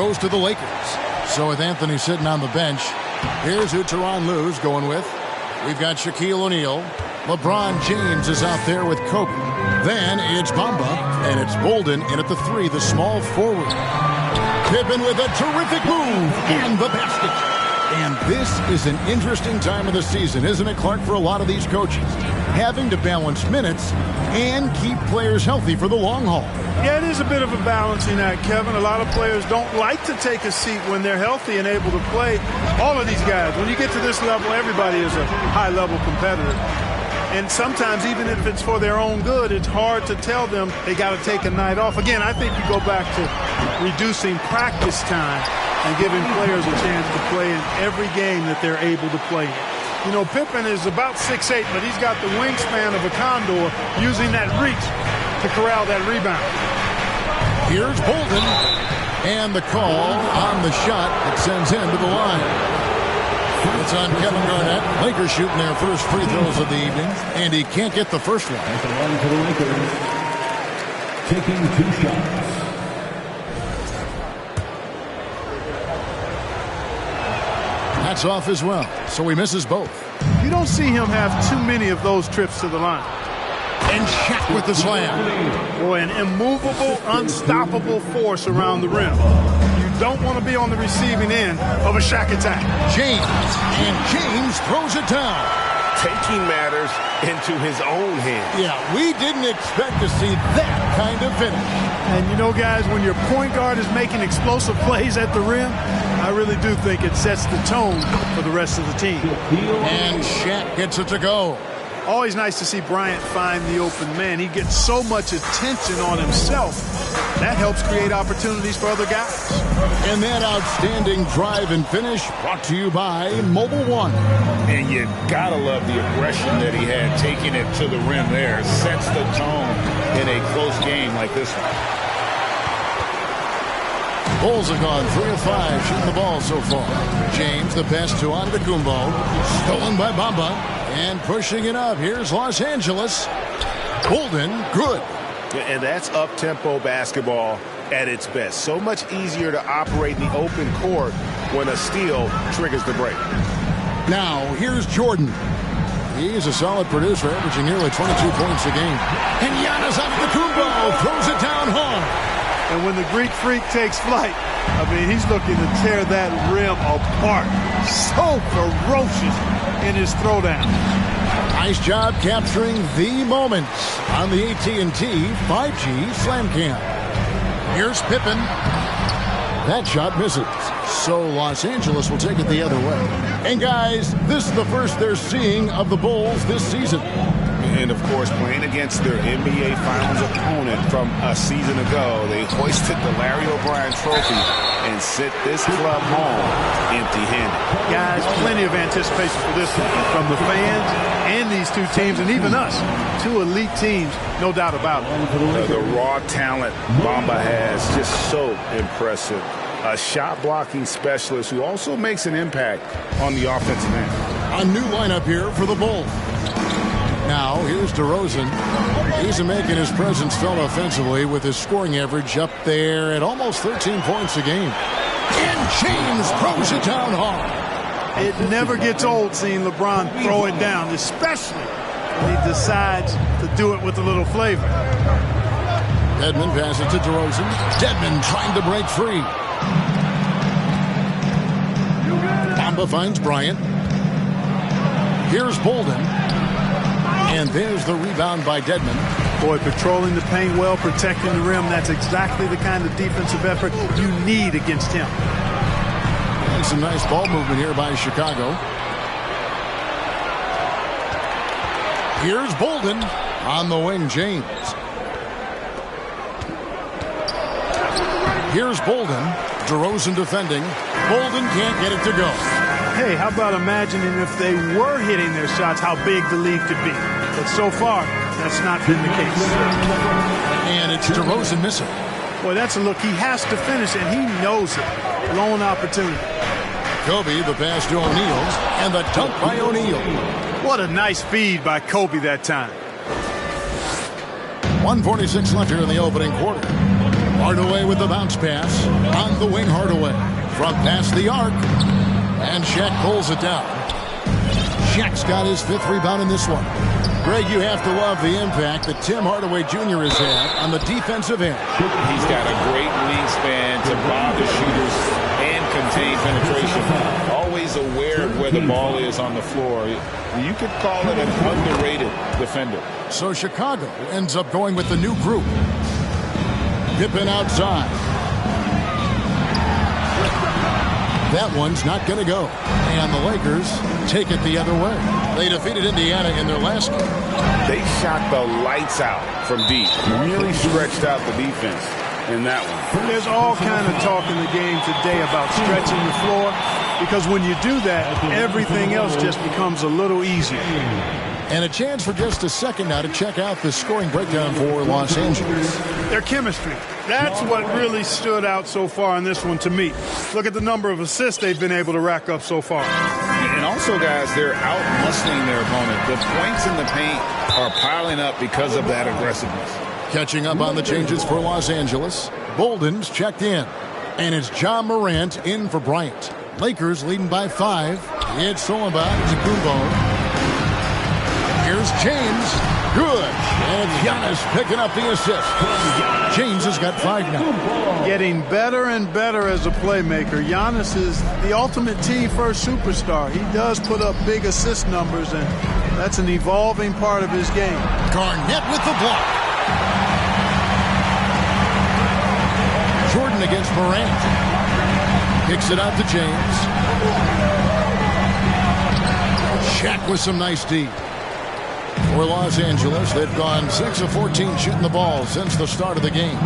goes to the Lakers. So with Anthony sitting on the bench, here's who Tyronn Lue's going with. We've got Shaquille O'Neal. LeBron James is out there with Kobe. Then it's Bamba, and it's Bolden in at the 3, the small forward. Pippen with a terrific move and the basket. And this is an interesting time of the season, isn't it, Clark, for a lot of these coaches? Having to balance minutes and keep players healthy for the long haul. Yeah, it is a bit of a balancing act, Kevin. A lot of players don't like to take a seat when they're healthy and able to play. All of these guys, when you get to this level, everybody is a high-level competitor. And sometimes, even if it's for their own good, it's hard to tell them they got to take a night off. Again, I think you go back to reducing practice time and giving players a chance to play in every game that they're able to play in. You know, Pippen is about 6'8", but he's got the wingspan of a condor, using that reach to corral that rebound. Here's Bolden, and the call on the shot that sends him to the line. It's on Kevin Garnett. Lakers shooting their first free throws of the evening, and he can't get the first one. At the line for the Lakers, taking 2 shots. That's off as well, so he misses both. You don't see him have too many of those trips to the line. And Shaq with the slam. Boy, an immovable, unstoppable force around the rim. You don't want to be on the receiving end of a Shaq attack. James, and James throws it down. Taking matters into his own hands. Yeah, we didn't expect to see that kind of finish. And you know, guys, when your point guard is making explosive plays at the rim, I really do think it sets the tone for the rest of the team. And Shaq gets it to go. Always nice to see Bryant find the open man. He gets so much attention on himself. That helps create opportunities for other guys. And that outstanding drive and finish brought to you by Mobile One. And you gotta love the aggression that he had taking it to the rim there. Sets the tone in a close game like this one. Bulls have gone 3 of 5 shooting the ball so far. James, the pass to Antetokounmpo. Stolen by Bamba. And pushing it up. Here's Los Angeles. Bolden, good. And that's up-tempo basketball at its best. So much easier to operate in the open court when a steal triggers the break. Now, here's Jordan. He's a solid producer, averaging nearly 22 points a game. And Giannis Antetokounmpo throws it down hard. And when the Greek Freak takes flight, I mean, he's looking to tear that rim apart. So ferocious in his throwdown. Nice job capturing the moments on the AT&T 5G Slam Cam. Here's Pippen. That shot misses. So Los Angeles will take it the other way. And guys, this is the first they're seeing of the Bulls this season. And, of course, playing against their NBA Finals opponent from a season ago, they hoisted the Larry O'Brien trophy and sent this club home empty-handed. Guys, plenty of anticipation for this one from the fans and these two teams, and even us. Two elite teams, no doubt about it. The raw talent Bamba has, just so impressive. A shot-blocking specialist who also makes an impact on the offensive end. A new lineup here for the Bulls. Now, here's DeRozan. He's making his presence felt offensively with his scoring average up there at almost 13 points a game. And James throws it down hard. It never gets old seeing LeBron throw it down, especially when he decides to do it with a little flavor. Dedmon passes to DeRozan. Dedmon trying to break free. Bamba finds Bryant. Here's Bolden. And there's the rebound by Dedmon. Boy, patrolling the paint well, protecting the rim. That's exactly the kind of defensive effort you need against him. And some nice ball movement here by Chicago. Here's Bolden on the wing, James. Here's Bolden. DeRozan defending. Bolden can't get it to go. Hey, how about imagining if they were hitting their shots, how big the lead could be. But so far, that's not been the case. And it's DeRozan missing. Boy, that's a look he has to finish, and he knows it. Lone opportunity. Kobe, the pass to O'Neal, and the dunk by O'Neal. What a nice feed by Kobe that time. 1:46 left here in the opening quarter. Hardaway with the bounce pass. On the wing, Hardaway. From past the arc. And Shaq pulls it down. Shaq's got his 5th rebound in this one. Greg, you have to love the impact that Tim Hardaway Jr. has had on the defensive end. He's got a great wingspan to bother shooters and contain penetration. Always aware of where the ball is on the floor. You could call it an underrated defender. So Chicago ends up going with the new group. Pippen outside. That one's not going to go. And the Lakers take it the other way. They defeated Indiana in their last game. They shot the lights out from deep. Really stretched out the defense in that one. There's all kind of talk in the game today about stretching the floor, because when you do that, everything else just becomes a little easier. And a chance for just a second now to check out the scoring breakdown for Los Angeles. Their chemistry. That's what really stood out so far in this one to me. Look at the number of assists they've been able to rack up so far. And also, guys, they're out-hustling their opponent. The points in the paint are piling up because of that aggressiveness. Catching up on the changes for Los Angeles. Bolden's checked in. And it's John Morant in for Bryant. Lakers leading by 5. It's Solomon Zakumbo. Here's James. Good. And it's Giannis picking up the assist. James has got 5 now. Getting better and better as a playmaker. Giannis is the ultimate team-first superstar. He does put up big assist numbers, and that's an evolving part of his game. Garnett with the block. Jordan against Morant. Picks it out to James. Shaq with some nice D. For Los Angeles, they've gone 6 of 14 shooting the ball since the start of the game.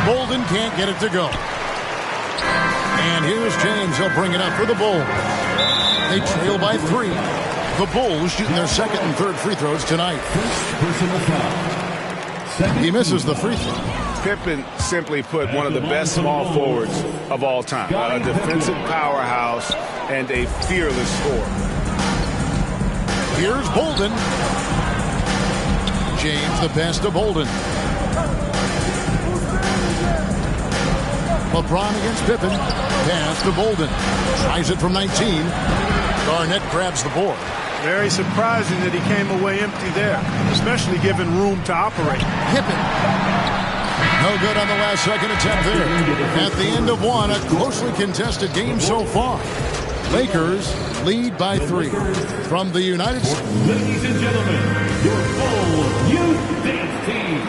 Bolden can't get it to go. And here's James. He'll bring it up for the Bulls. They trail by 3. The Bulls shooting their 2nd and 3rd free throws tonight. He misses the free throw. Pippen, simply put, one of the best small forwards of all time. A defensive powerhouse and a fearless scorer. Here's Bolden. James the pass to Bolden. LeBron against Pippen. Pass to Bolden. Tries it from 19. Garnett grabs the board. Very surprising that he came away empty there, especially given room to operate. Pippen. No good on the last second attempt there. At the end of one, a closely contested game so far. Lakers lead by 3 from the United States. Ladies and gentlemen, your full youth dance team.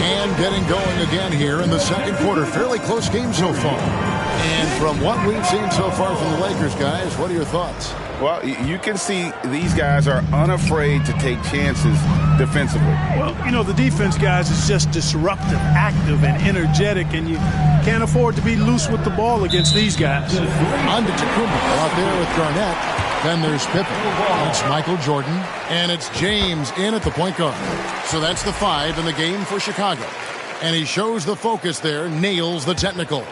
And getting going again here in the 2nd quarter. Fairly close game so far. And from what we've seen so far from the Lakers, guys, what are your thoughts? Well, you can see these guys are unafraid to take chances defensively. Well, you know, the defense, guys, is just disruptive, active, and energetic, and you can't afford to be loose with the ball against these guys. On to Tacumbo out there with Garnett. Then there's Pippen. It's Michael Jordan. And it's James in at the point guard. So that's the 5 in the game for Chicago. And he shows the focus there, nails the technical.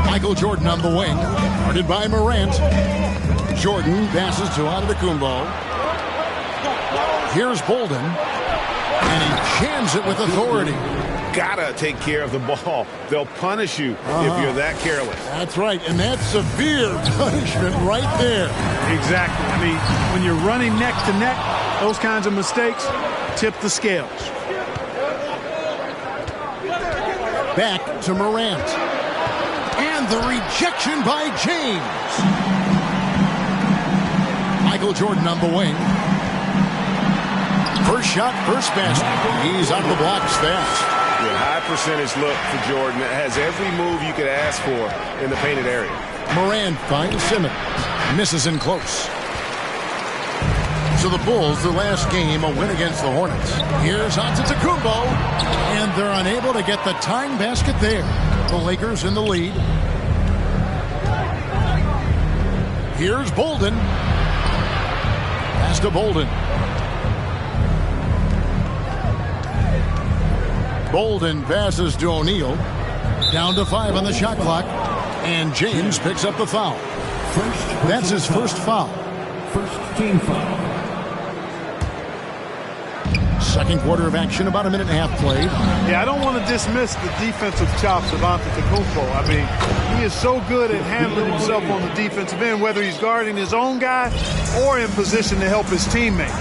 Michael Jordan on the wing, guarded by Morant. Jordan passes to Antetokounmpo. Here's Bolden, and he jams it with authority. Gotta take care of the ball. They'll punish you if you're that careless. That's right, and that's severe punishment right there. Exactly. I mean, when you're running neck to neck, those kinds of mistakes tip the scales. Back to Morant. And the rejection by James. Michael Jordan on the wing. First shot, first basket. He's out of the blocks fast. Yeah, high percentage look for Jordan. It has every move you could ask for in the painted area. Morant finds Simmons. Misses in close. So the Bulls, their last game, a win against the Hornets. Here's Antetokounmpo. And they're unable to get the tying basket there. The Lakers in the lead. Here's Bolden. Pass to Bolden. Bolden passes to O'Neal. Down to 5 on the shot clock. And James picks up the foul. That's his first foul. First team foul. Second quarter of action, about a minute and a half played. Yeah, I don't want to dismiss the defensive chops of Antetokounmpo. I mean, he is so good at handling himself on the defensive end, whether he's guarding his own guy or in position to help his teammates.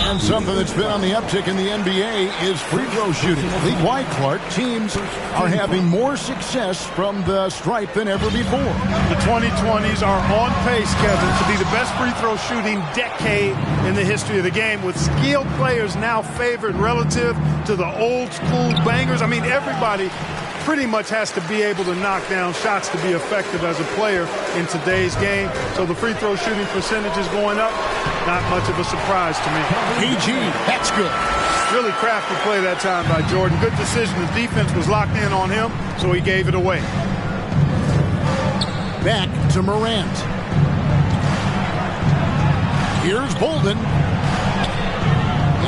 And something that's been on the uptick in the NBA is free throw shooting. League-wide, Clark, teams are having more success from the stripe than ever before. The 2020s are on pace, Kevin, to be the best free throw shooting decade in the history of the game, with skilled players now favored relative to the old school bangers. I mean, everybody pretty much has to be able to knock down shots to be effective as a player in today's game. So the free throw shooting percentage is going up. Not much of a surprise to me. PG, that's good. Really crafty play that time by Jordan. Good decision. The defense was locked in on him, so he gave it away. Back to Morant. Here's Bolden.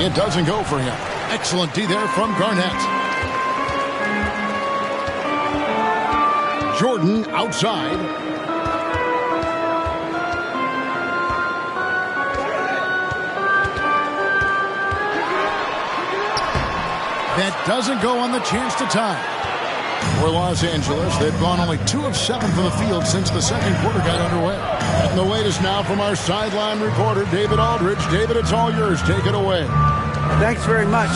It doesn't go for him. Excellent D there from Garnett. Jordan outside. That doesn't go on the chance to tie. For Los Angeles, they've gone only 2 of 7 from the field since the second quarter got underway. And the wait is now from our sideline reporter, David Aldridge. David, it's all yours. Take it away. Thanks very much.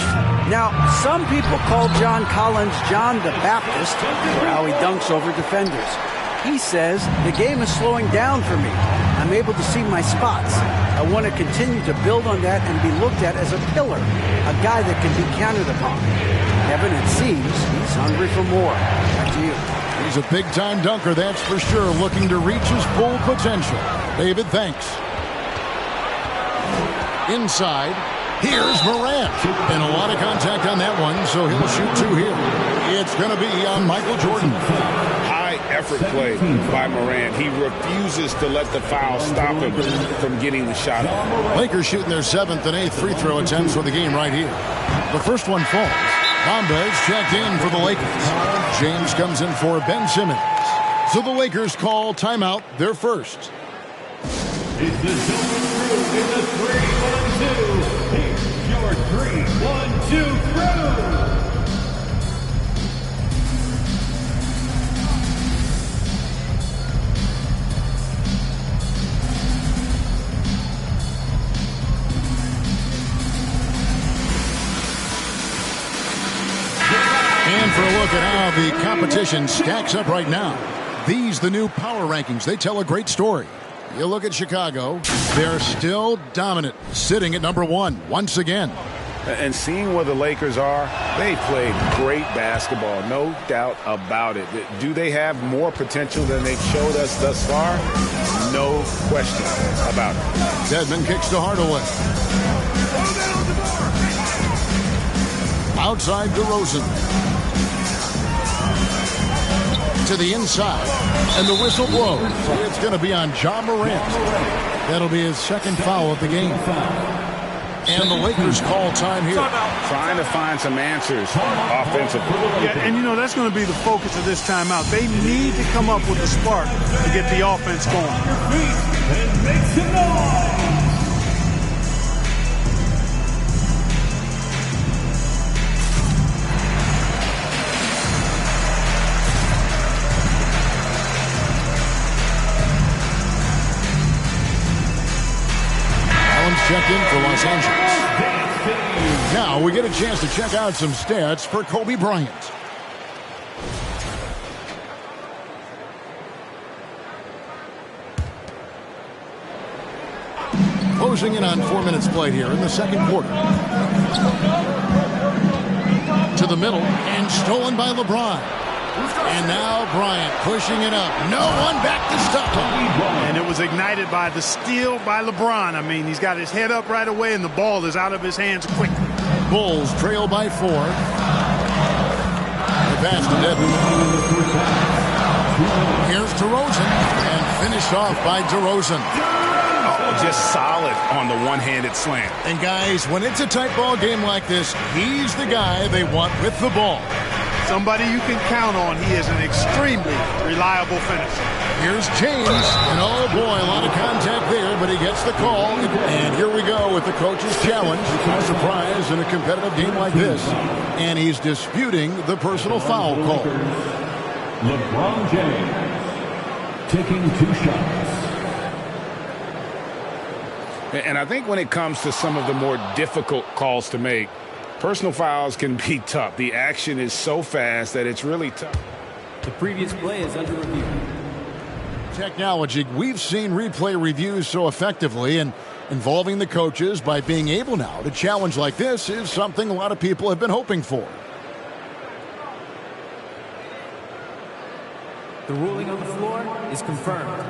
Now, some people call John Collins John the Baptist for how he dunks over defenders. He says, the game is slowing down for me. I'm able to see my spots. I want to continue to build on that and be looked at as a pillar, a guy that can be counted upon. Kevin, it seems he's hungry for more. Back to you. He's a big-time dunker, that's for sure, looking to reach his full potential. David, thanks. Inside, here's Morant. And a lot of contact on that one, so he'll shoot 2 here. It's going to be on Michael Jordan. High-effort play by Morant. He refuses to let the foul stop him from getting the shot off. Lakers shooting their 7th and 8th free throw attempts for the game right here. The first one falls. Bamba is checked in for the Lakers. James comes in for Ben Simmons. So the Lakers call timeout, their first. It's the Silver Crew in the 3-1-2. Here's your 3-1-2 crew. And for a look at how the competition stacks up right now. These, the new power rankings, they tell a great story. You look at Chicago, they're still dominant, sitting at number 1 once again. And seeing where the Lakers are, they played great basketball, no doubt about it. Do they have more potential than they've showed us thus far? No question about it. Dedmon kicks to Hardaway. Outside DeRozan. To the inside, and the whistle blows. It's going to be on John Morant. That'll be his second foul of the game. And the Lakers call time here. Trying to find some answers offensively. Yeah, and you know, that's going to be the focus of this timeout. They need to come up with a spark to get the offense going. And make some noise. Checked in for Los Angeles. Now we get a chance to check out some stats for Kobe Bryant. Closing in on 4 minutes played here in the second quarter. To the middle and stolen by LeBron. And now Bryant pushing it up. No one back to stop him. And it was ignited by the steal by LeBron. I mean, he's got his head up right away, and the ball is out of his hands quickly. Bulls trail by 4. The pass to Dedmon. Here's DeRozan. And finished off by DeRozan. Oh, just solid on the one-handed slam. And guys, when it's a tight ball game like this, he's the guy they want with the ball. Somebody you can count on. He is an extremely reliable finisher. Here's James, and oh boy, a lot of contact there, but he gets the call. And here we go with the coach's challenge. No surprise in a competitive game like this. And he's disputing the personal foul call. LeBron James taking 2 shots. And I think when it comes to some of the more difficult calls to make, personal fouls can be tough. The action is so fast that it's really tough. The previous play is under review. Technology, we've seen replay reviews so effectively, and involving the coaches by being able now to challenge like this is something a lot of people have been hoping for. The ruling on the floor is confirmed.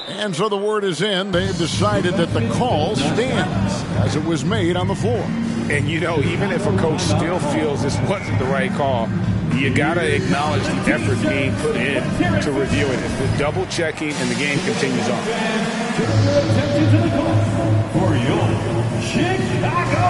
And so the word is in. They've decided that the call stands as it was made on the floor. And, you know, even if a coach still feels this wasn't the right call, you got to acknowledge the effort being put in to review it. It's the double checking, and the game continues on. For your Chicago.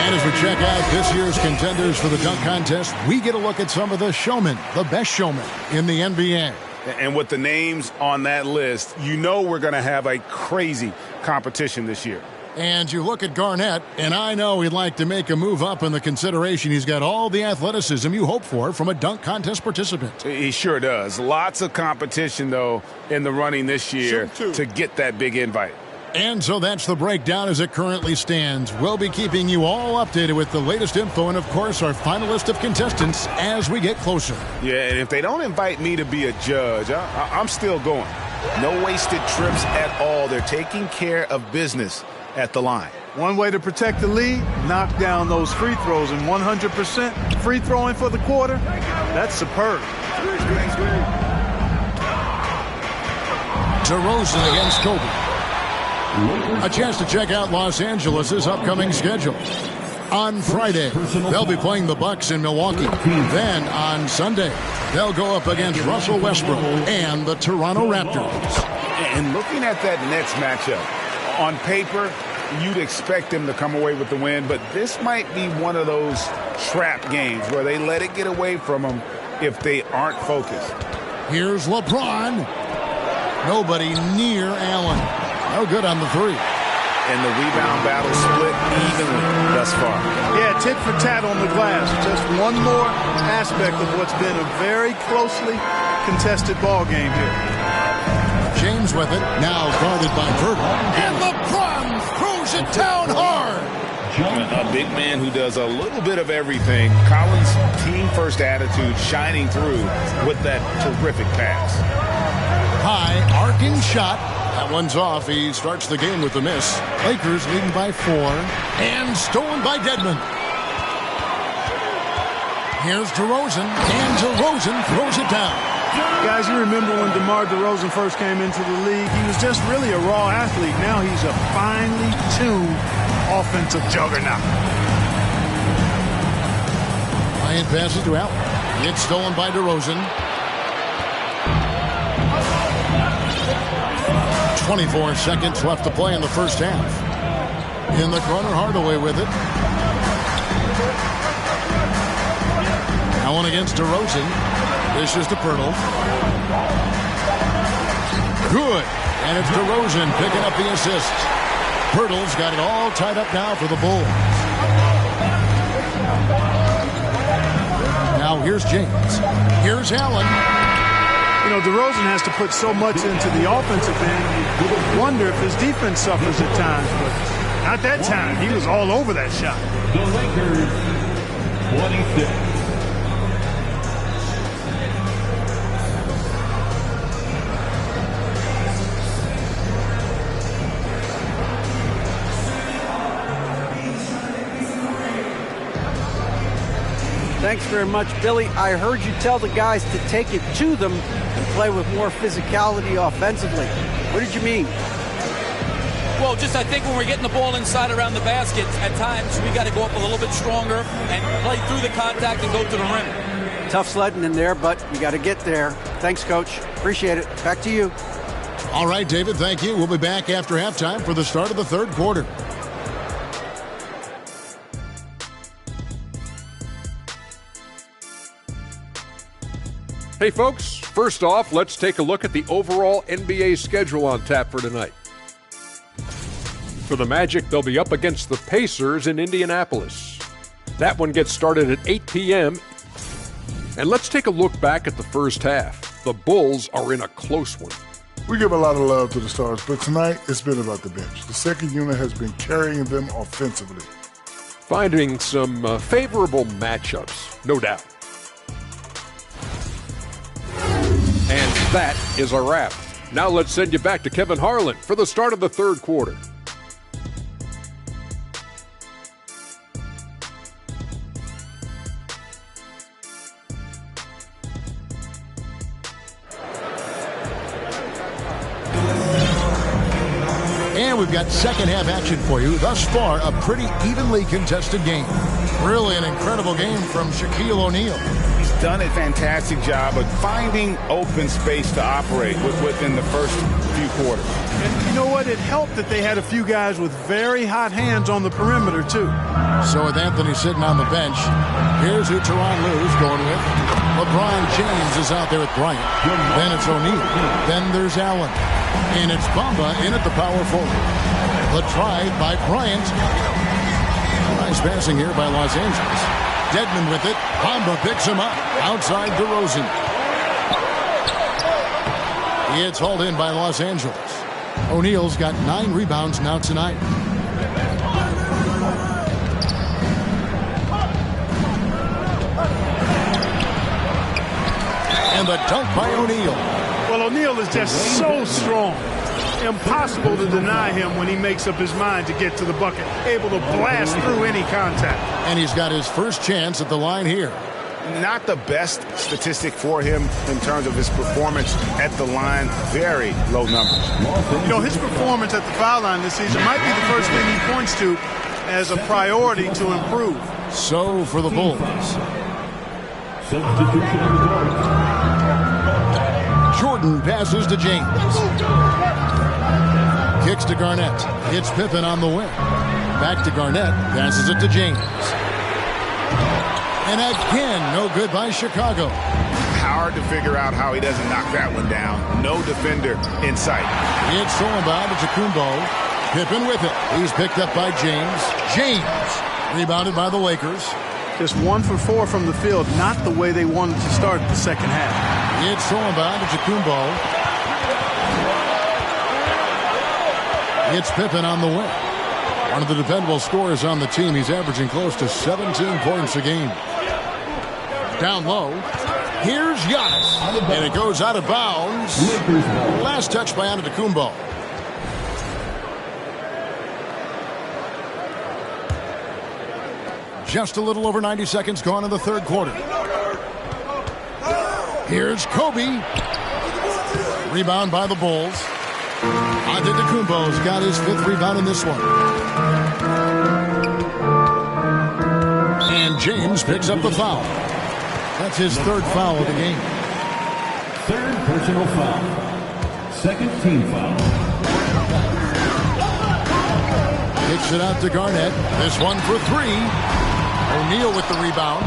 And as we check out this year's contenders for the dunk contest, we get a look at some of the showmen, the best showmen in the NBA. And with the names on that list, you know we're going to have a crazy competition this year. And you look at Garnett, and I know he'd like to make a move up in the consideration. He's got all the athleticism you hope for from a dunk contest participant. He sure does. Lots of competition, though, in the running this year to get that big invite. And so that's the breakdown as it currently stands. We'll be keeping you all updated with the latest info and, of course, our final list of contestants as we get closer. Yeah, and if they don't invite me to be a judge, I'm still going. No wasted trips at all. They're taking care of business at the line. One way to protect the lead, knock down those free throws, and 100% free throwing for the quarter, that's superb. DeRozan against Kobe. A chance to check out Los Angeles' upcoming schedule. On Friday, they'll be playing the Bucks in Milwaukee. Then on Sunday, they'll go up against Russell Westbrook and the Toronto Raptors. And looking at that Nets matchup, on paper, you'd expect them to come away with the win, but this might be one of those trap games where they let it get away from them if they aren't focused. Here's LeBron. Nobody near Allen. No good on the three. And the rebound battle split evenly thus far. Yeah, tit for tat on the glass. Just one more aspect of what's been a very closely contested ball game here. James with it, now guarded by Virgil. And LeBron throws it down hard. A big man who does a little bit of everything. Collins' team-first attitude shining through with that terrific pass. High, arcing shot. That one's off. He starts the game with a miss. Lakers leading by 4. And stolen by Dedmon. Here's DeRozan. And DeRozan throws it down. Guys, you remember when DeMar DeRozan first came into the league? He was just really a raw athlete. Now he's a finely tuned offensive juggernaut. Bryant passes to Allen. It's stolen by DeRozan. 24 seconds left to play in the first half. In the corner, Hardaway with it. Allen against DeRozan. Dishes to Pirtle. Good. And it's DeRozan picking up the assist. Pirtle's got it all tied up now for the Bulls. Now here's James. Here's Allen. You know, DeRozan has to put so much into the offensive end. You wonder if his defense suffers at times, but not that time. He was all over that shot. The Lakers, 26. Thanks very much, Billy. I heard you tell the guys to take it to them and play with more physicality offensively. What did you mean? Well, just I think when we're getting the ball inside around the basket, at times we got to go up a little bit stronger and play through the contact and go to the rim. Tough sledding in there, but you got to get there. Thanks, Coach. Appreciate it. Back to you. All right, David, thank you. We'll be back after halftime for the start of the third quarter. Hey, folks, first off, let's take a look at the overall NBA schedule on tap for tonight. For the Magic, they'll be up against the Pacers in Indianapolis. That one gets started at 8 p.m. And let's take a look back at the first half. The Bulls are in a close one. We give a lot of love to the stars, but tonight it's been about the bench. The second unit has been carrying them offensively. Finding some favorable matchups, no doubt. And that is a wrap. Now let's send you back to Kevin Harlan for the start of the third quarter. And we've got second half action for you. Thus far, a pretty evenly contested game. Really an incredible game from Shaquille O'Neal. He's done a fantastic job of finding open space to operate within the first few quarters. And you know what? It helped that they had a few guys with very hot hands on the perimeter, too. So with Anthony sitting on the bench, here's who Tyronn Lue's going with. LeBron James is out there with Bryant. Then it's O'Neal. Then there's Allen. And it's Bamba in at the power forward. The try by Bryant. Nice passing here by Los Angeles. Dedmon with it. Bamba picks him up. Outside DeRozan. It's hauled in by Los Angeles. O'Neal's got 9 rebounds now tonight. And the dunk by O'Neal. Well, O'Neal is just so strong. Impossible to deny him when he makes up his mind to get to the bucket. Able to blast through any contact. And he's got his first chance at the line here. Not the best statistic for him in terms of his performance at the line. Very low numbers. You know, his performance at the foul line this season might be the first thing he points to as a priority to improve. So for the Bulls. Jordan passes to James. Kicks to Garnett. Hits Pippen on the wing. Back to Garnett. Passes it to James. And again, no good by Chicago. Hard to figure out how he doesn't knock that one down. No defender in sight. It's thrown by to Kumbo. Pippen with it. He's picked up by James. James rebounded by the Lakers. Just 1 for 4 from the field. Not the way they wanted to start the second half. It's thrown by to Kumbo. It's Pippen on the wing. One of the dependable scorers on the team. He's averaging close to 17 points a game. Down low. Here's Giannis. And it goes out of bounds. Last touch by Antetokounmpo. Just a little over 90 seconds gone in the third quarter. Here's Kobe. Rebound by the Bulls. Antetokounmpo's got his 5th rebound in this one. And James picks up the foul. That's his 3rd foul of the game. 3rd personal foul. 2nd team foul. Kicks it out to Garnett. This one for 3. O'Neal with the rebound.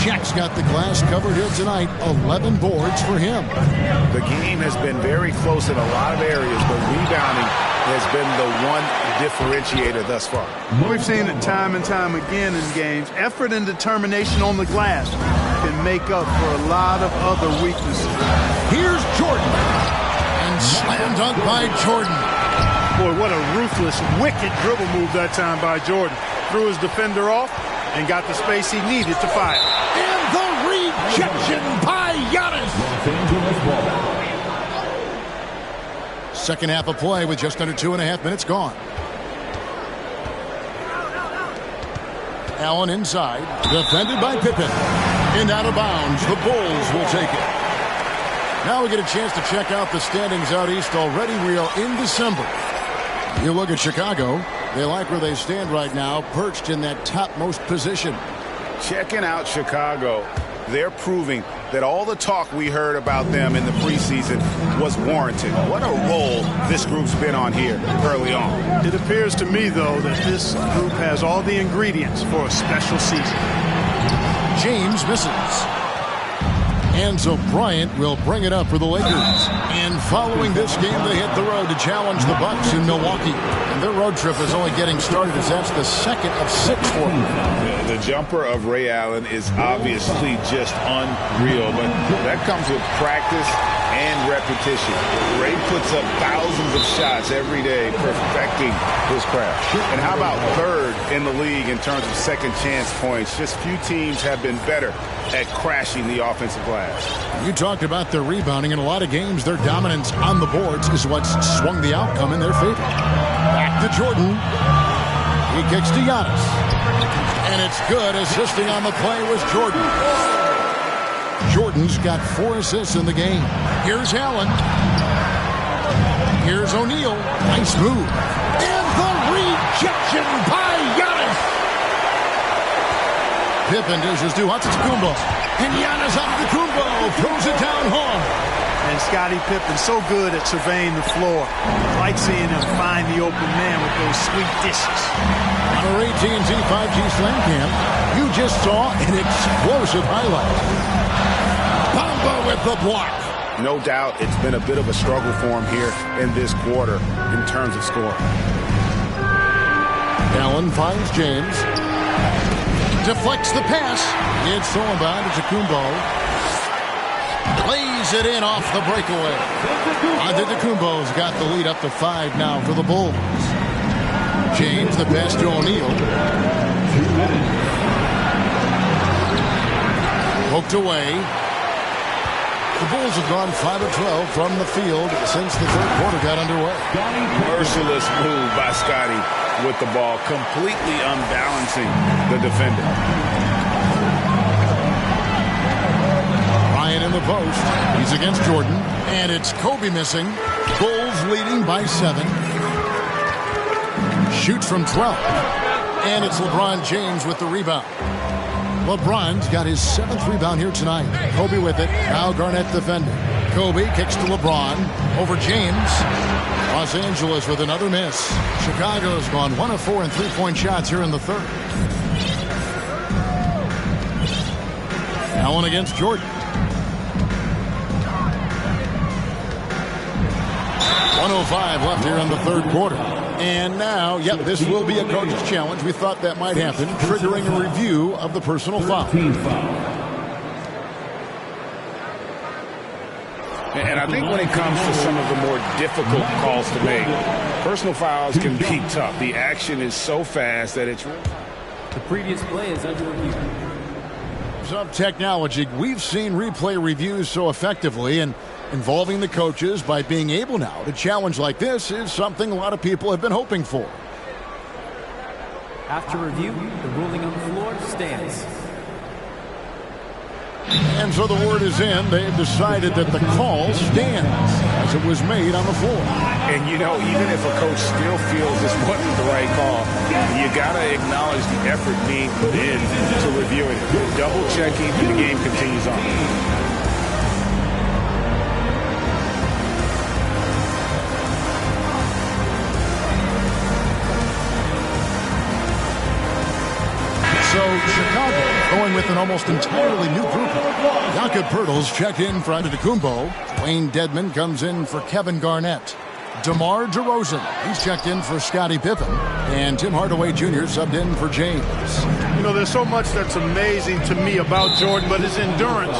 Shaq's got the glass covered here tonight. 11 boards for him. The game has been very close in a lot of areas, but rebounding has been the one differentiator thus far. We've seen it time and time again in games. Effort and determination on the glass can make up for a lot of other weaknesses. Here's Jordan. And slam dunk by Jordan. Boy, what a ruthless, wicked dribble move that time by Jordan. Threw his defender off and got the space he needed to fire. And the rejection by Giannis. Second half of play with just under 2.5 minutes gone. Allen inside. Defended by Pippen. And out of bounds. The Bulls will take it. Now we get a chance to check out the standings out east already. We are in December. You look at Chicago. They like where they stand right now, perched in that topmost position. Checking out Chicago. They're proving that all the talk we heard about them in the preseason was warranted. What a role this group's been on here early on. It appears to me, though, that this group has all the ingredients for a special season. James misses. And so Bryant will bring it up for the Lakers. And following this game, they hit the road to challenge the Bucks in Milwaukee. And their road trip is only getting started as that's the second of 6 for them. The jumper of Ray Allen is obviously just unreal, but that comes with practice and repetition. Ray puts up thousands of shots every day, perfecting his craft. And how about third in the league in terms of second chance points? Just few teams have been better at crashing the offensive glass. You talked about their rebounding. In a lot of games, their dominance on the boards is what's swung the outcome in their favor. Back to Jordan. He kicks to Giannis. And it's good. Assisting on the play was Jordan. Jordan's got 4 assists in the game. Here's Allen. Here's O'Neal. Nice move. And the rejection by Giannis. Pippen dishes to Antetokounmpo. And Giannis Antetokounmpo throws it down hard. And Scottie Pippen so good at surveying the floor. I like seeing him find the open man with those sweet dishes. On our AT&T 5G Slam Cam, you just saw an explosive highlight. Bamba with the block. No doubt it's been a bit of a struggle for him here in this quarter in terms of scoring. Allen finds James. Deflects the pass. It's thrown by Antetokounmpo. Lays it in off the breakaway. Antetokounmpo's got the lead up to 5 now for the Bulls. James, the pass to O'Neal. Poked away. The Bulls have gone 5 of 12 from the field since the third quarter got underway. Merciless move by Scottie with the ball, completely unbalancing the defender. Bryant in the post. He's against Jordan. And it's Kobe missing. Bulls leading by 7. Shoots from 12. And it's LeBron James with the rebound. LeBron's got his 7th rebound here tonight. Kobe with it. Now Garnett defending. Kobe kicks to LeBron. Over James. Los Angeles with another miss. Chicago's gone 1 of 4 in 3-point shots here in the third. Allen against Jordan. 1:05 left here in the third quarter. And now, this will be a coach's challenge. We thought that might happen, triggering a review of the personal foul. And I think when it comes to some of the more difficult calls to make, personal fouls can be tough. The action is so fast that it's... The previous play is under review. Of technology, we've seen replay reviews so effectively, and involving the coaches by being able now to challenge like this is something a lot of people have been hoping for. After review, the ruling on the floor stands. And so the word is in. They've decided that the call stands as it was made on the floor. And, you know, even if a coach still feels this wasn't the right call, you got to acknowledge the effort being put in to review it. Double checking, and the game continues on. So Chicago going with an almost entirely new group. Jakob Poeltl's checked in for Antetokounmpo. Wayne Dedmon comes in for Kevin Garnett. DeMar DeRozan, he's checked in for Scottie Pippen. And Tim Hardaway Jr. subbed in for James. You know, there's so much that's amazing to me about Jordan, but his endurance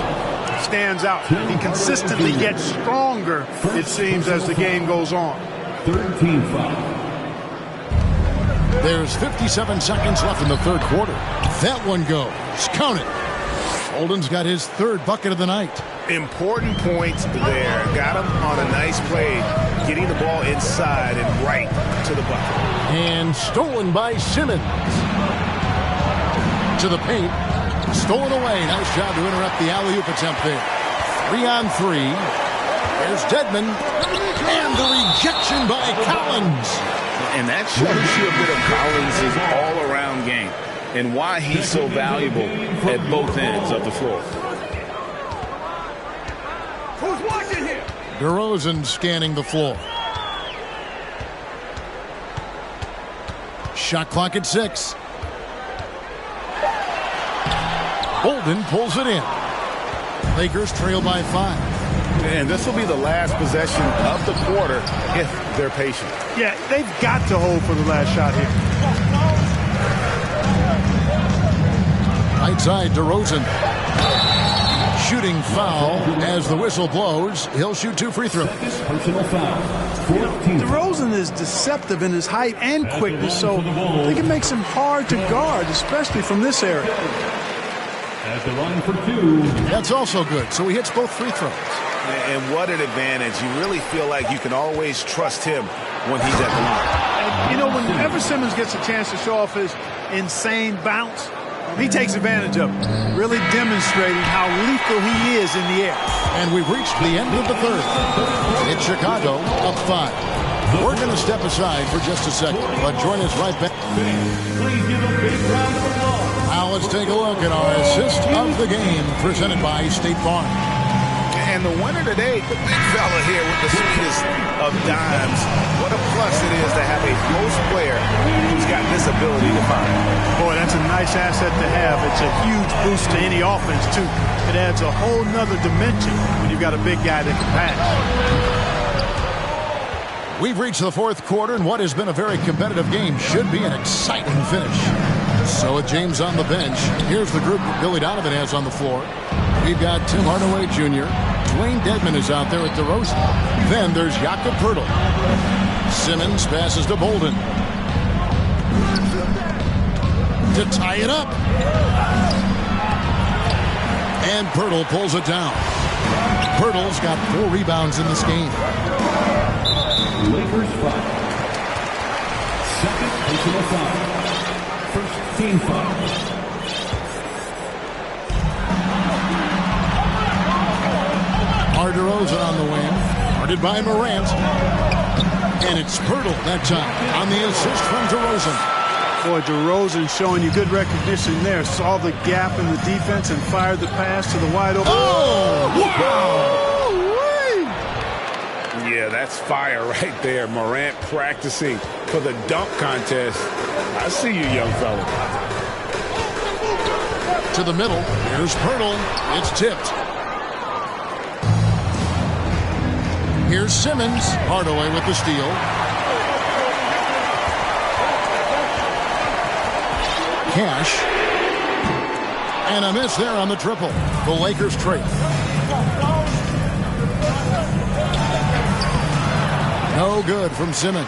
stands out. He consistently gets stronger, it seems, as the game goes on. 13 foul. There's 57 seconds left in the third quarter. That one goes. Count it. Holden's got his 3rd bucket of the night. Important points there. Got him on a nice play, getting the ball inside and right to the bucket. And stolen by Simmons. To the paint. Stolen away. Nice job to interrupt the alley-oop attempt there. 3-on-3. There's Dedmon. And the rejection by Collins. And that shows you a bit of Collins' all-around game and why he's so valuable at both ends of the floor. DeRozan scanning the floor. Shot clock at 6. Bolden pulls it in. Lakers trail by 5. And this will be the last possession of the quarter if they're patient. Yeah, they've got to hold for the last shot here. Right side, DeRozan. Shooting foul as the whistle blows. He'll shoot 2 free throws. Personal foul. 14. DeRozan is deceptive in his height and quickness, so I think it makes him hard to guard, especially from this area. At the line for 2. That's also good, so he hits both free throws. And what an advantage. You really feel like you can always trust him when he's at the line. And, you know, whenever Simmons gets a chance to show off his insane bounce, he takes advantage of it, really demonstrating how lethal he is in the air. And we've reached the end of the third. It's Chicago up 5. We're going to step aside for just a second, but join us right back. Now let's take a look at our assist of the game presented by State Farm. And the winner today, the big fella here with the sweetest of dimes. What a plus it is to have a post player who's got this ability to fire. Boy, that's a nice asset to have. It's a huge boost to any offense, too. It adds a whole nother dimension when you've got a big guy that can pass. We've reached the fourth quarter, and what has been a very competitive game should be an exciting finish. So with James on the bench, here's the group that Billy Donovan has on the floor. We've got Tim Hardaway Jr., Dwayne Dedmon is out there with DeRozan. Then there's Jakob Poeltl. Simmons passes to Bolden. To tie it up. And Poeltl pulls it down. Poeltl's got 4 rebounds in this game. Lakers 5. Second personal foul. First team foul. DeRozan on the wing, guarded by Morant. And it's Poeltl that time on the assist from DeRozan. Boy, DeRozan showing you good recognition there. Saw the gap in the defense and fired the pass to the wide open. Oh, wow! Yeah, that's fire right there. Morant practicing for the dunk contest. I see you, young fella. To the middle. Here's Poeltl. It's tipped. Here's Simmons. Hardaway with the steal. Cash. And a miss there on the triple. The Lakers trail. No good from Simmons.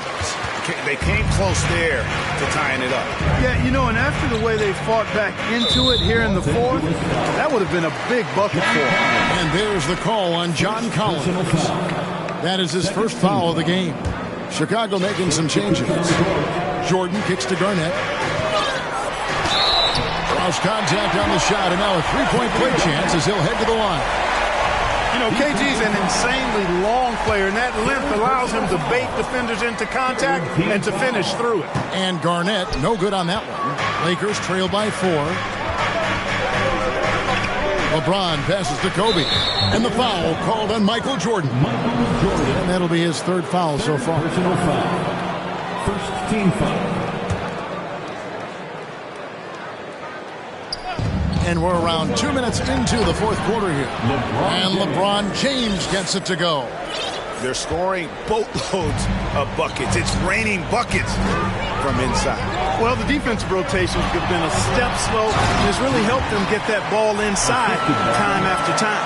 They came close there to tying it up. Yeah, you know, and after the way they fought back into it here in the fourth, that would have been a big bucket for them. And there's the call on John Collins. That is his first foul of the game. Chicago making some changes. Jordan kicks to Garnett. Cross contact on the shot, and now a three-point play chance as he'll head to the line. You know, KG's an insanely long player, and that length allows him to bait defenders into contact and to finish through it. And Garnett, no good on that one. Lakers trail by 4. LeBron passes to Kobe. And the foul called on Michael Jordan. And that'll be his third foul so far. Personal foul. First team foul. And we're around 2 minutes into the fourth quarter here. And LeBron James gets it to go. They're scoring boatloads of buckets. It's raining buckets from inside. Well, the defensive rotations have been a step slow, and it's really helped them get that ball inside time after time.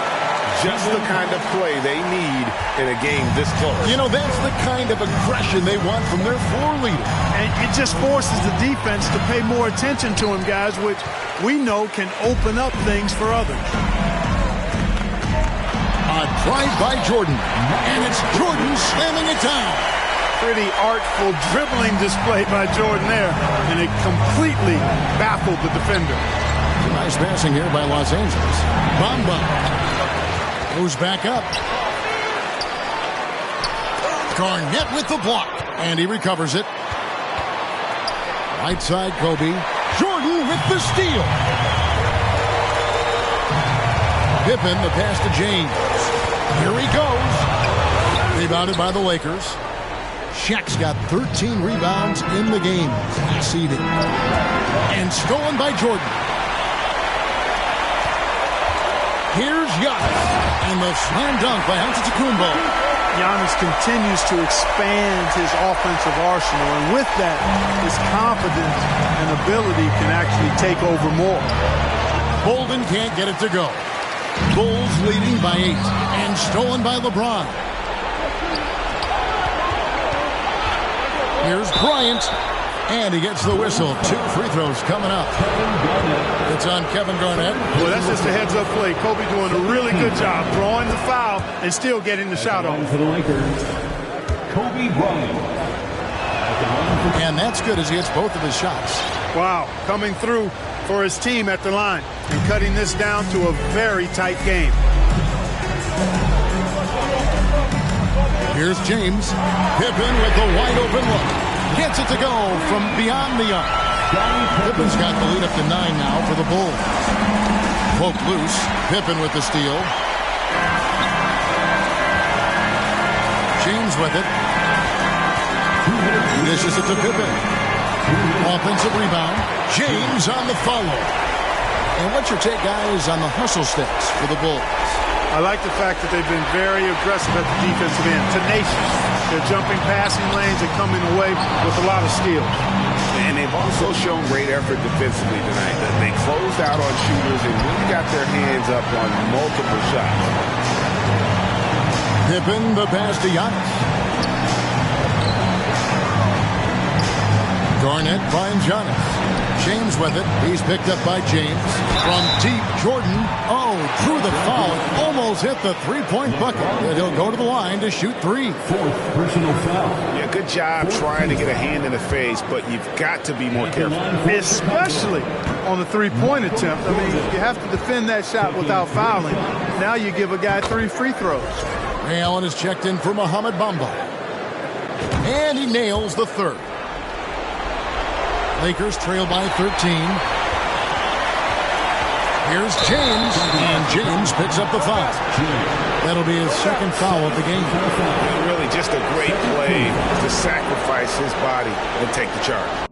Just the kind of play they need in a game this close. You know, that's the kind of aggression they want from their floor leader. And it just forces the defense to pay more attention to him, guys, which we know can open up things for others. A drive by Jordan, and it's Jordan slamming it down. Pretty artful dribbling display by Jordan there, and it completely baffled the defender. Nice passing here by Los Angeles. Bamba goes back up. Garnett with the block, and he recovers it. Right side, Kobe. Jordan with the steal. Pippen, the pass to James. Here he goes. Rebounded by the Lakers. Shaq's got 13 rebounds in the game. Seeded. And stolen by Jordan. Here's Giannis. And the slam dunk by Antetokounmpo. Giannis continues to expand his offensive arsenal. And with that, his confidence and ability can actually take over more. Bolden can't get it to go. Bulls leading by 8. And stolen by LeBron. Here's Bryant. And he gets the whistle. 2 free throws coming up. It's on Kevin Garnett. Well, that's just a heads-up play. Kobe doing a really good job drawing the foul and still getting the shot off. For the Lakers, Kobe Bryant. And that's good as he hits both of his shots. Wow, coming through for his team at the line and cutting this down to a very tight game. Here's James. Pippen with the wide-open look. Gets it to go from beyond the arc. Pippen's got the lead up to 9 now for the Bulls. Poke loose. Pippen with the steal. James with it. Dishes it to Pippen. Offensive rebound. James on the follow. And what's your take, guys, on the hustle steps for the Bulls? I like the fact that they've been very aggressive at the defensive end. Tenacious. They're jumping passing lanes and coming away with a lot of skill. And they've also shown great effort defensively tonight. They closed out on shooters and really got their hands up on multiple shots. Pippen, the pass to Giannis. Garnett finds Giannis. James with it. He's picked up by James. From deep, Jordan. Oh, drew the foul. Almost hit the three-point bucket. But he'll go to the line to shoot 3. 4th personal foul. Yeah, good job trying to get a hand in the face, but you've got to be more careful. Especially on the three-point attempt. I mean, you have to defend that shot without fouling. Now you give a guy 3 free throws. Ray Allen is checked in for Mohamed Bamba. And he nails the 3rd. Lakers trail by 13. Here's James, and James picks up the foul. That'll be his 2nd foul of the game. Really just a great play to sacrifice his body and take the charge.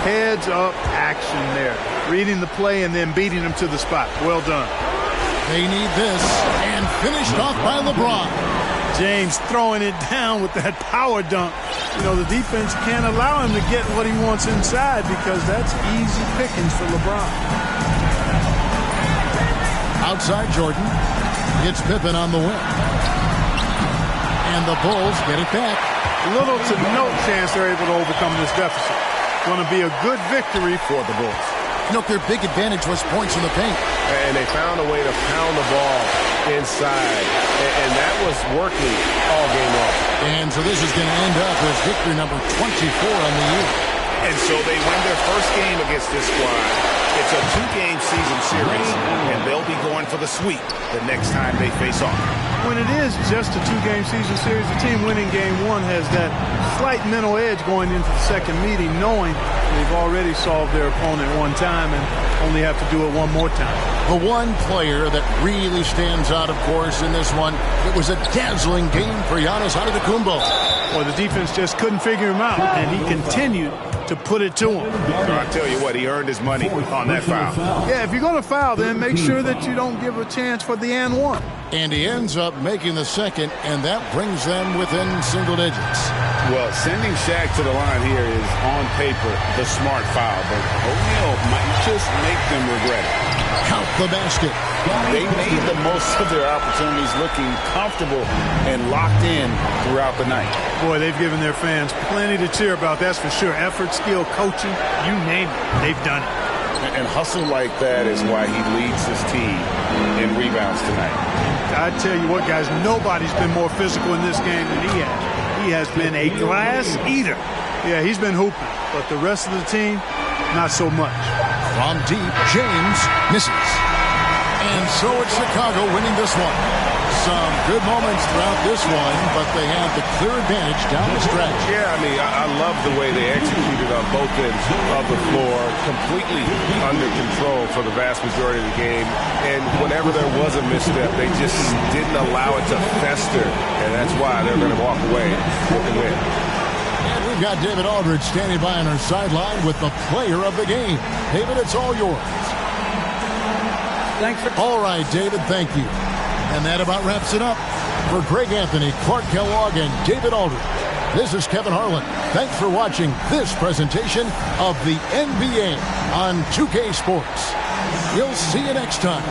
Heads-up action there. Reading the play and then beating him to the spot. Well done. They need this, and finished off by LeBron. James throwing it down with that power dunk. You know, the defense can't allow him to get what he wants inside because that's easy pickings for LeBron. Outside Jordan. Gets Pippen on the wing. And the Bulls get it back. Little to no chance they're able to overcome this deficit. Going to be a good victory for the Bulls. You know, their big advantage was points in the paint. And they found a way to pound the ball inside. And that was working all game long. And so this is going to end up as victory number 24 on the year. And so they win their first game against this squad. It's a 2-game season series, and they'll be going for the sweep the next time they face off. When it is just a 2-game season series, the team winning game 1 has that slight mental edge going into the second meeting, knowing they've already solved their opponent one time and only have to do it one more time. The one player that really stands out, of course, in this one, it was a dazzling game for Giannis Antetokounmpo. Well, the defense just couldn't figure him out, and he continued to put it to him. I'll tell you what, he earned his money on that foul. Yeah, if you're going to foul, then make sure that you don't give a chance for the and one. And he ends up making the second, and that brings them within single digits. Well, sending Shaq to the line here is, on paper, the smart foul, but O'Neal might just make them regret it. Count the basket. They made the most of their opportunities, looking comfortable and locked in throughout the night. Boy, they've given their fans plenty to cheer about, that's for sure. Effort, skill, coaching, you name it, they've done it. And hustle like that is why he leads his team in rebounds tonight. I tell you what, guys, nobody's been more physical in this game than he has. He has been a glass eater. Yeah, he's been hooping, but the rest of the team, not so much. From deep, James misses. And so it's Chicago winning this one. Some good moments throughout this one, but they have the clear advantage down the stretch. Yeah, I mean, I love the way they executed on both ends of the floor, completely under control for the vast majority of the game. And whenever there was a misstep, they just didn't allow it to fester, and that's why they're going to walk away with the win. And we've got David Aldridge standing by on our sideline with the player of the game. David, it's all yours. Thanks for... All right, David, thank you. And that about wraps it up. For Greg Anthony, Clark Kellogg, and David Aldridge, this is Kevin Harlan. Thanks for watching this presentation of the NBA on 2K Sports. We'll see you next time.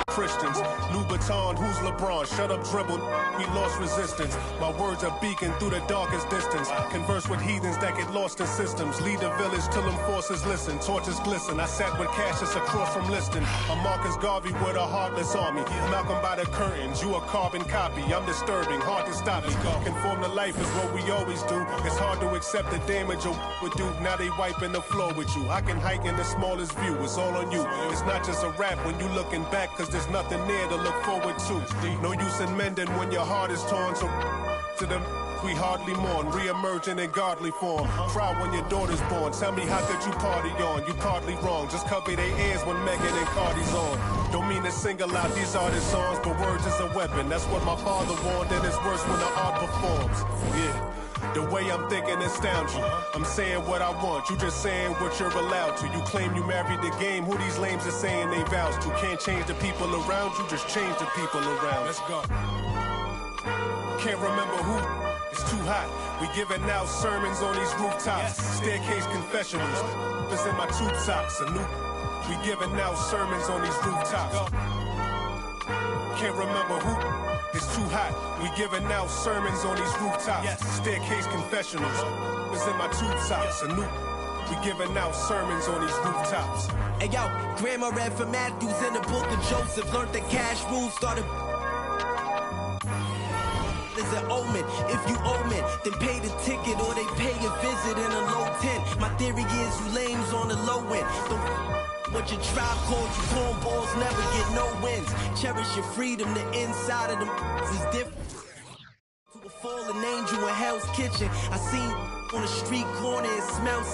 Christians, Louboutin, who's LeBron? Shut up, dribble. We lost resistance. My words are beacon through the darkest distance. Converse with heathens that get lost in systems. Lead the village till them forces listen. Torches glisten. I sat with Cassius across from Liston. I'm Marcus Garvey with a heartless army. Malcolm by the curtains. You a carbon copy. I'm disturbing. Hard to stop me. Conform to life is what we always do. It's hard to accept the damage a would do. Now they wiping the floor with you. I can hike in the smallest view. It's all on you. It's not just a rap when you looking back, cause there's nothing there to look forward to. No use in mending when your heart is torn. So to them we hardly mourn, re-emerging in godly form. Cry when your daughter's born. Tell me how could you party on? You partly wrong. Just cover their ears when Megan and Cardi's on. Don't mean to single out these artist songs, but words is a weapon. That's what my father warned, and it's worse when the art performs. Yeah. The way I'm thinking astounds you. I'm saying what I want, you just saying what you're allowed to. You claim you married the game, who these lames are saying they vows to. Can't change the people around you, just change the people around. Let's go. Can't remember who, it's too hot. We giving out sermons on these rooftops. Staircase confessionals, it's in my tube socks. We giving out sermons on these rooftops. Can't remember who, it's too hot. We giving out sermons on these rooftops. Staircase confessionals, it's in my tube socks. We giving out sermons on these rooftops. Hey yo, Grandma read from Matthews in the book of Joseph. Learned the cash rules, started is an omen. If you omen, then pay the ticket or they pay a visit in a low tent. My theory is you lames on the low end. What your tribe called you cornballs never get no wins. Cherish your freedom, the inside of them is different. To a fallen angel in Hell's Kitchen, I seen on the street corner, it smells